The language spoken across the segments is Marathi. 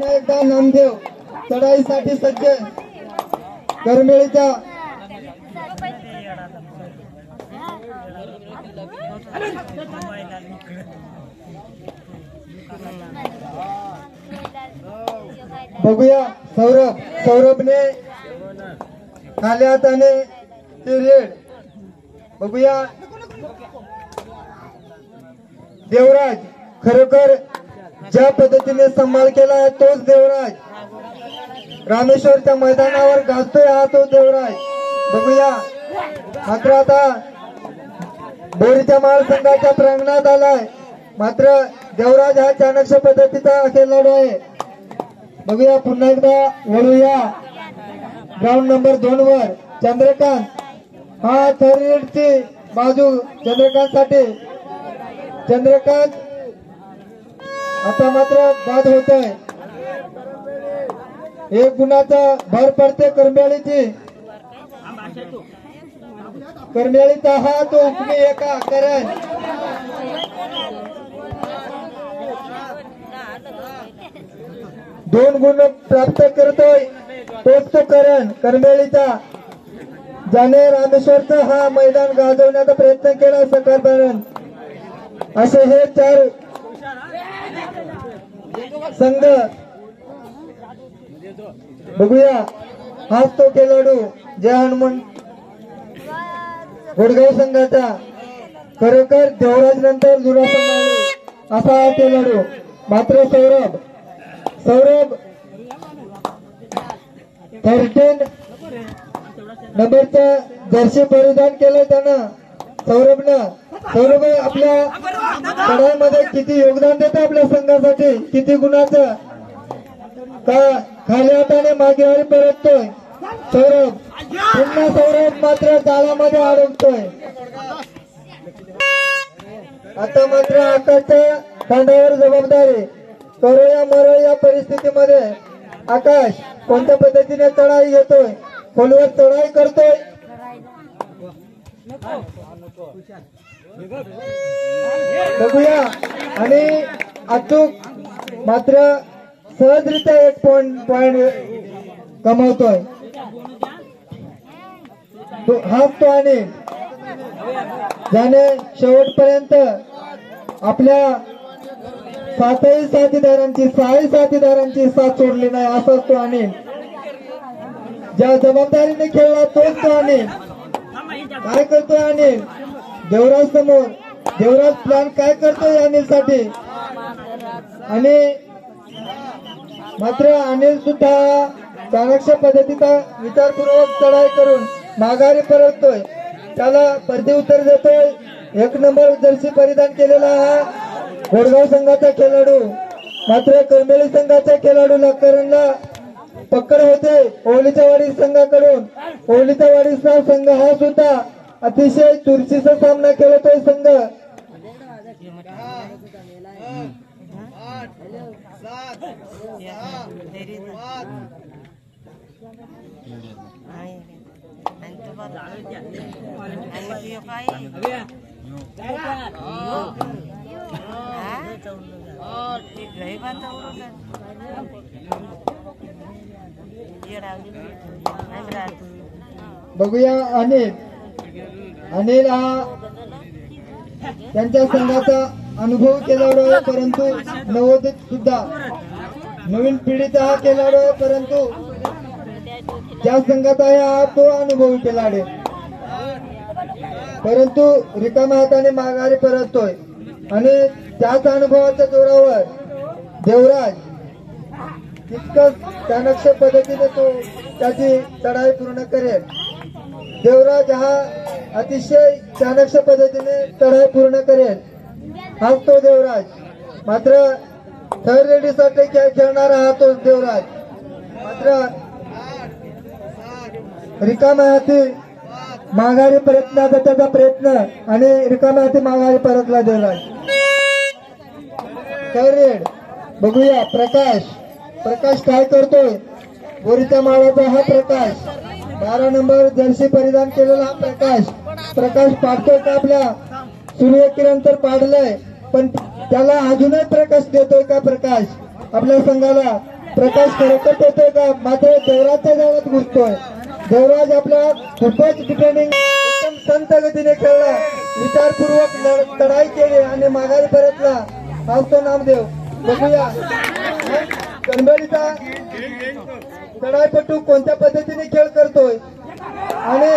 एकदा नामदेव चढाईसाठी सज्ज करमेळीच्या बघूया सौरभने खाल्या हाताने ते रेड बघूया देवराज खरोखर ज्या पद्धतीने सांभाळ केला तोच देवराज रामेश्वरच्या मैदानावर गाजतोय हा तो देवराज बघूया मात्र आता बोरीच्या महासंघाच्या प्रांगणात आलाय मात्र देवराज हा चाणक्य पद्धतीचा खेळाडू आहे बघूया पुन्हा एकदा वळूया ग्राउंड नंबर 2 वर चंद्रकांत हा थर्डची बाजू चंद्रकांत साठी चंद्रकांत आता मात्र बाद होतोय एक गुणाचा भर पडते करमेळीचा हा तो उपमी एका करण दोन गुण प्राप्त करतोय तोच तो करण करमेळीचा ज्याने रामेश्वरचा हा मैदान गाजवण्याचा प्रयत्न केला सकाळपर्यंत असे हे 4 संघ बघूया हाच तो खेळाडू जय हनुमान गोडगाव संघाचा खरोखर देवराज नंतर जुना संघ असा हा खेळाडू मात्र सौरभ 13 नंबरचा जर्सी परिधान केलं त्यानं सौरभ आपल्या लढाईमध्ये किती योगदान देतो आपल्या संघासाठी किती गुणाचं का खाली हाताने मागेवारी परततोय सौरभ मात्र जाळामध्ये अडकतोय आता मात्र आकाशच्या खांद्यावर जबाबदारी करूया मरो या परिस्थितीमध्ये आकाश कोणत्या पद्धतीने चढाई घेतोय खोलवर चढाई करतोय बघूया आणि अचूक मात्र सहजरित्या 1 पॉइंट कमवतोय हाच तो आणि ज्याने शेवटपर्यंत आपल्या 6 साथीदारांची साथ सोडली नाही असाच तो आणि ज्या जबाबदारीने खेळला तोच तो आणि काय करतोय अनिल देवराज समोर देवराज प्लॅन काय करतोय अनिल साठी आणि मात्र अनिल सुद्धा चाणक्य पद्धतीचा विचारपूर्वक चढाई करून माघारी परततोय त्याला परती उत्तर देतोय 1 नंबर जर्सी परिधान केलेला हा गोडगाव संघाचा खेळाडू मात्र करमेळी संघाच्या खेळाडूला करणला पकड होते ओवलीचावाडी संघाकडून ओवलीचावाडीचा संघ हा सुद्धा अतिशय चुरशीचा सामना खेळतोय संघ बघूया अनिल हा त्यांच्या संघाचा अनुभव खेळाडू आहे परंतु नवोदित सुद्धा नवीन पिढीचा हा खेळाडू आहे परंतु ज्या संघात आहे हा तो अनुभवी खेळाडू परंतु रिकाम्या हाताने माघारी परततोय आणि त्याच अनुभवाच्या जोरावर देवराज तितकंच चाणक्य पद्धतीने तो त्याची चढाई पूर्ण करेल देवराज हा अतिशय चाणक्य पद्धतीने चढाई पूर्ण करेल हाच तो देवराज मात्र थर्ड रेडीसाठी खेळणारा हा तो देवराज मात्र रिकाम्या हाती माघारी प्रयत्नाचा त्याचा प्रयत्न आणि रिकाम्या हाती माघारी परतला देवराज थर्ड रेड बघूया प्रकाश काय करतोय बोरीच्या माळाचा हा प्रकाश 12 नंबर जर्सी परिधान केलेला हा प्रकाश पाडतोय का आपल्या सूर्यकिरण तर पाडलंय पण त्याला अजूनही प्रकाश देतोय का प्रकाश आपल्या संघाला प्रकाश खरोखर होतोय का? मात्र देवराजच्या झाडात घुसतोय. देवराज आपला खूपच डिफेंडिंग एकदम संत गतीने खेळला, विचारपूर्वक लढाई केली आणि माघारी परतला. हाच तो नामदेव. बघूया कणबेरीचा लढाईपटू कोणत्या पद्धतीने खेळ करतोय आणि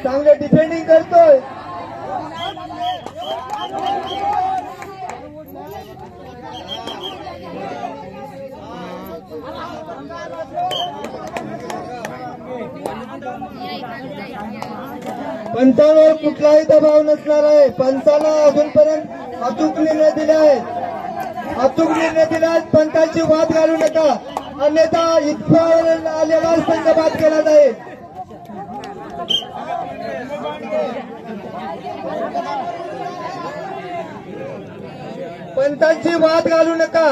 चांगले डिफेंडिंग करतोय. पंचांवर कुठलाही दबाव नसणार आहे. पंचाला अजूनपर्यंत अचूक निर्णय दिले आहेत. अचूक निर्णय दिला आहेत. पंचांची वाद घालू नका, अन्यथा इथपर्यंत आलेला संघ बाद केला जाईल. पंचांची वाद घालू नका.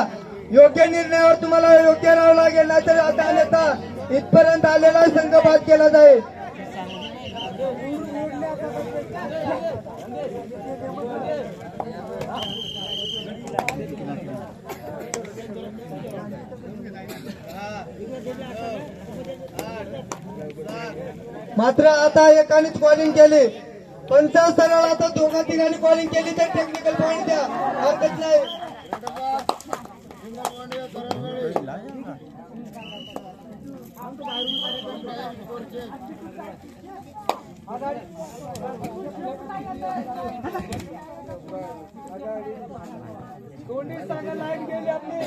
योग्य निर्णयावर तुम्हाला योग्य राहावं लागेल, नाहीतर आता अन्यथा इथपर्यंत आलेला संघ बाद केला जाईल. मात्र आता एकानेच कॉलिंग केली. पंच सरळ आता दोघा तिघांनी कॉलिंग केली तर टेक्निकल पॉईंट द्या, हरकत नाही. लाईन गेली आपली.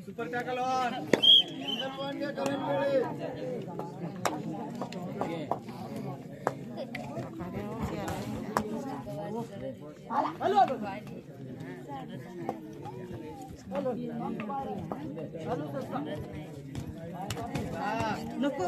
Super tackle on. नको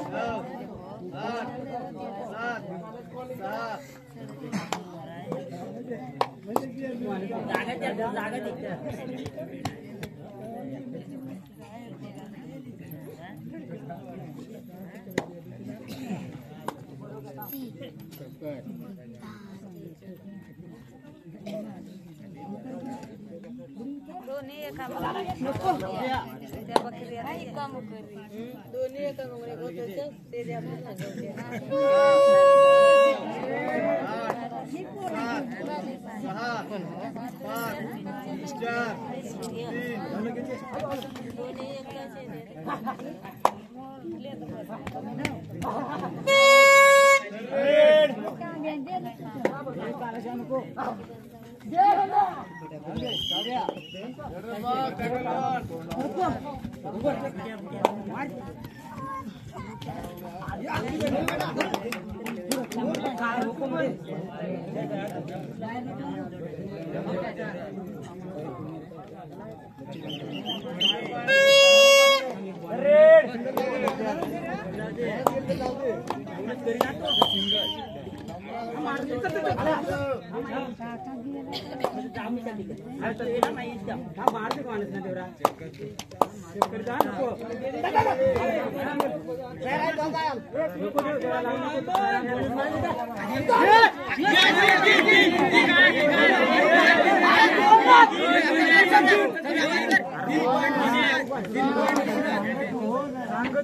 दोन्ही एका ते द्या.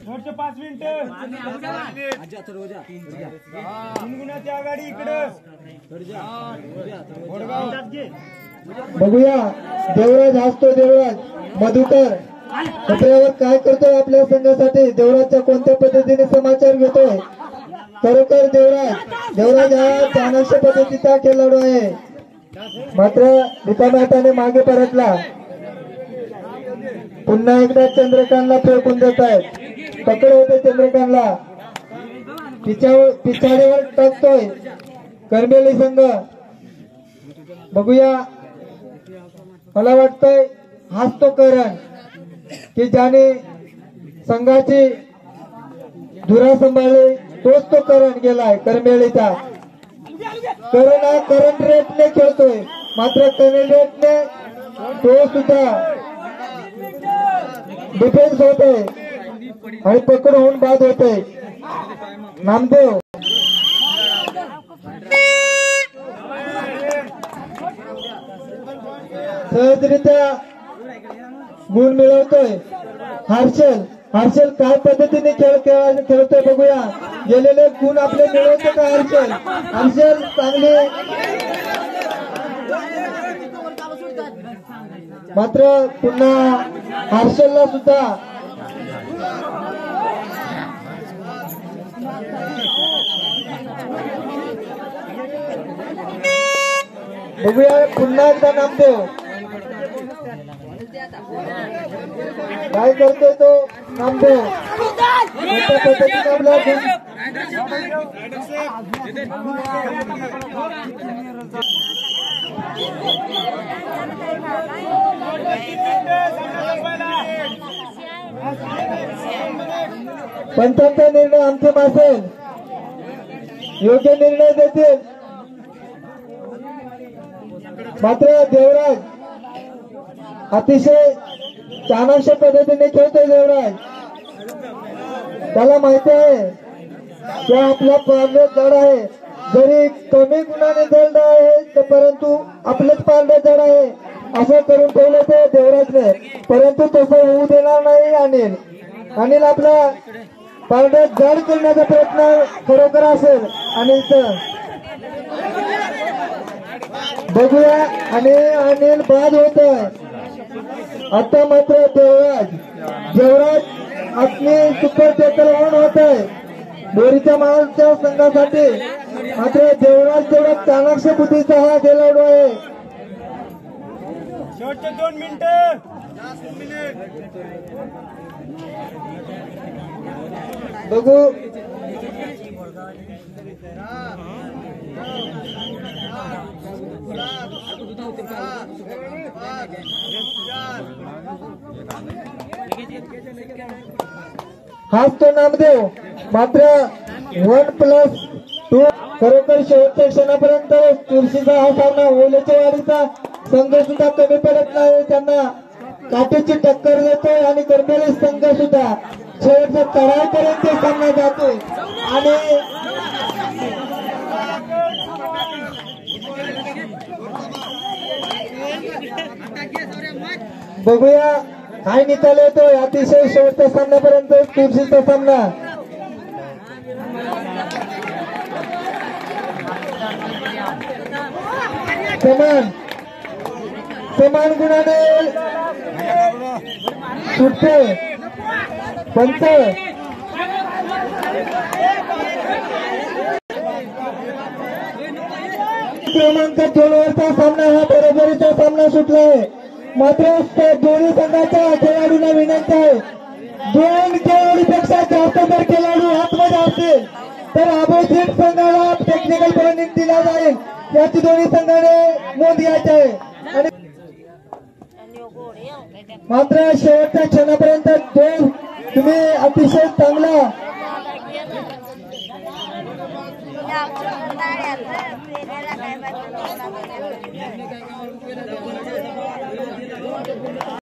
थोडसे 5 मिनिटं गुणगुणाची आघाडी इकडं. बघूया देवराज हसतो. देवराज मधुकर पत्र्यावर काय करतोय आपल्या संघासाठी, देवराजच्या कोणत्या पद्धतीने समाचार घेतोय. खरोखर देवराज हा चाणक्य पद्धतीचा खेळाडू आहे, मात्र रिकाम्या हाताने मागे परतला. पुन्हा एकदा चंद्रकांतला फेकून देत आहेत. पकड होते चंद्रकांतला, पिछाडीवर टाकतोय करमेली संघ. बघूया, मला वाटतंय हाच तो करण की ज्याने संघाची धुरा सांभाळले तोच तो करण गेलाय करमेळीचा. करण हा करंट रेटने खेळतोय, मात्र करंट रेटने तो सुद्धा डिफेन्स होतोय आणि पकड होऊन बाद होतोय. नामदेव सहजरित्या गुण मिळवतोय. हर्षल काय पद्धतीने खेळतोय बघूया. गेलेले गुण आपले मिळवतो का हर्षल चांगले, मात्र पुन्हा हर्षलला सुद्धा बघूया पुन्हा एकदा नामदेव काय करतोय तो नामदेव. अशा पद्धतीने आपला पंचांचा निर्णय अंतिम असेल, योग्य निर्णय देतील. मात्र देवराज अतिशय चाणाक्ष पद्धतीने खेळतोय. देवराज त्याला माहिती आहे की आपला पारडा जड आहे, जरी कमी गुणाने जड आहे परंतु आपलंच पारडा जड आहे असं करून ठेवलं ते देवराजने. परंतु तसं होऊ देणार नाही. अनिल आपला पारडा जड करण्याचा प्रयत्न खरोखर असेल. आणि बघूया आणि अनिल बाद होत आहे. आता मात्र देवराज आपली सुपर टेकर ऑन होत आहे बोरीच्या मालच्या संघासाठी. मात्र देवराज तेवढा चाणाक्ष बुद्धीचा हा खेळाडू आहे. शेवटचे 2 मिनिटं. बघू हाच तो नामदेव. मात्र 1+2 खरोखर शेवटच्या क्षणापर्यंत तुळशीचा हा सामना ओलेच्या वाडीचा संघ सुद्धा कमी पडत नाही, त्यांना काटेची टक्कर देतोय. आणि करमेली संघ सुद्धा शेवटचा तळापर्यंत सामना जातोय. आणि बघूया काय निकाल येतोय. अतिशय शेवटच्या सामन्यापर्यंत तुळशीचा सामना. समान गुणाने सुटते. पंच क्रमांक 2 वरचा सामना हा बरोबरीचा सामना सुटलाय. मात्र दोन्ही संघाच्या खेळाडूंना विनंती आहे, 2 खेळाडूपेक्षा जास्त जर खेळाडू आतमध्ये असतील तर अपोजिट संघाला टेक्निकल पॉइंट दिला जाईल, याची दोन्ही संघाने नोंद घ्यायची आहे. आणि मात्र शेवटच्या क्षणापर्यंत तुम्ही अतिशय चांगला